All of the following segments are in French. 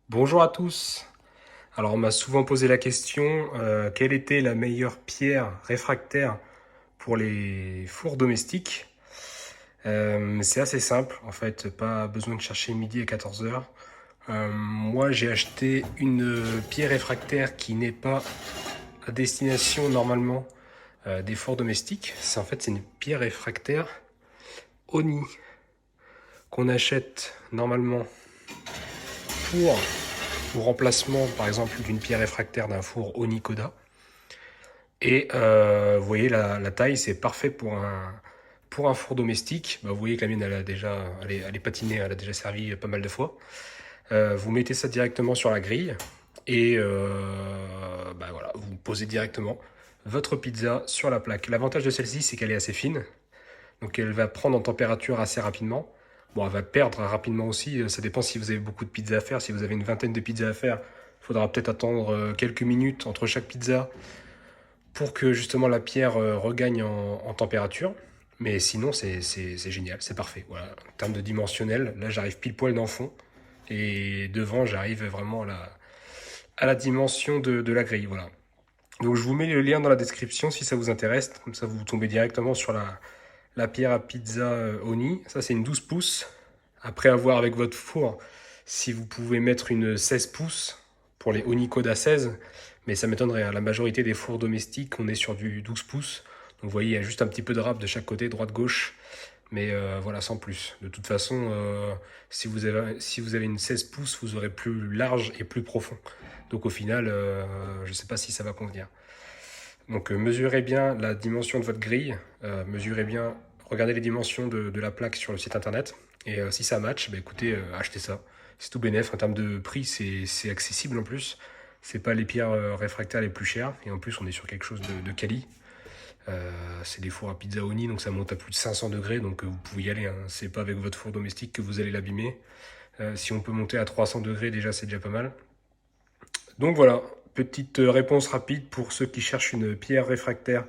Bonjour à tous. Alors on m'a souvent posé la question, quelle était la meilleure pierre réfractaire pour les fours domestiques? C'est assez simple, en fait, pas besoin de chercher midi à 14 heures. Moi j'ai acheté une pierre réfractaire qui n'est pas à destination normalement des fours domestiques. C'est une pierre réfractaire Oni qu'on achète normalement pour au remplacement par exemple d'une pierre réfractaire d'un four Onikoda. Et vous voyez la taille, c'est parfait pour un four domestique. Bah, vous voyez que la mienne elle est patinée, elle a déjà servi pas mal de fois. Vous mettez ça directement sur la grille et bah, voilà, vous posez directement votre pizza sur la plaque. L'avantage de celle-ci, c'est qu'elle est assez fine, donc elle va prendre en température assez rapidement. Bon, elle va perdre rapidement aussi, ça dépend si vous avez beaucoup de pizzas à faire. Si vous avez une vingtaine de pizzas à faire, il faudra peut-être attendre quelques minutes entre chaque pizza pour que justement la pierre regagne en température. Mais sinon, c'est génial, c'est parfait. Voilà. En termes de dimensionnel, là j'arrive pile poil dans le fond. Et devant, j'arrive vraiment à la dimension de la grille. Voilà. Donc je vous mets le lien dans la description si ça vous intéresse. Comme ça, vous tombez directement sur la pierre à pizza Oni. Ça, c'est une 12 pouces. Après avoir avec votre four, si vous pouvez mettre une 16 pouces pour les Onikoda 16, mais ça m'étonnerait, hein. La majorité des fours domestiques, on est sur du 12 pouces. Donc vous voyez, il y a juste un petit peu de râpe de chaque côté, droite-gauche. Mais voilà, sans plus. De toute façon, si vous avez une 16 pouces, vous aurez plus large et plus profond. Donc au final, je ne sais pas si ça va convenir. Donc mesurez bien la dimension de votre grille, mesurez bien, regardez les dimensions de la plaque sur le site internet, et si ça match, bah, écoutez, achetez ça. C'est tout bénef, en termes de prix, c'est accessible en plus. C'est pas les pierres réfractaires les plus chères, et en plus on est sur quelque chose de quali. C'est des fours à pizza Oni, donc ça monte à plus de 500 degrés, donc vous pouvez y aller, hein. C'est pas avec votre four domestique que vous allez l'abîmer. Si on peut monter à 300 degrés, déjà c'est déjà pas mal. Donc voilà, petite réponse rapide pour ceux qui cherchent une pierre réfractaire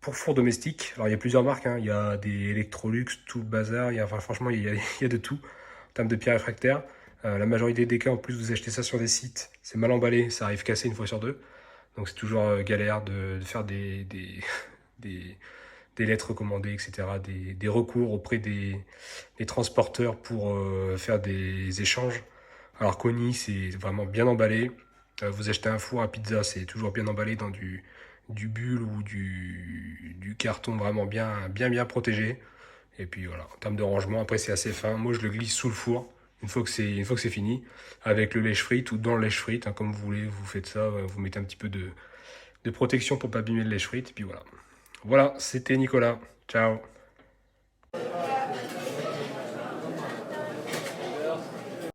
pour four domestique. Alors il y a plusieurs marques, hein. Il y a des Electrolux, tout le bazar, enfin, franchement il y a de tout en termes de pierre réfractaire. La majorité des cas en plus vous achetez ça sur des sites, c'est mal emballé, ça arrive cassé une fois sur deux. Donc c'est toujours galère de faire des, des lettres recommandées, etc. Des recours auprès des transporteurs pour faire des échanges. Alors qu'Oni, c'est vraiment bien emballé. Vous achetez un four à pizza, c'est toujours bien emballé dans du bulle ou du carton vraiment bien protégé. Et puis voilà, en termes de rangement, après c'est assez fin. Moi je le glisse sous le four une fois que c'est fini, avec le lèche-frite ou dans le lèche-frite, hein, comme vous voulez, vous faites ça, vous mettez un petit peu de protection pour pas abîmer le lèche-frite, et puis voilà. Voilà, c'était Nicolas. Ciao.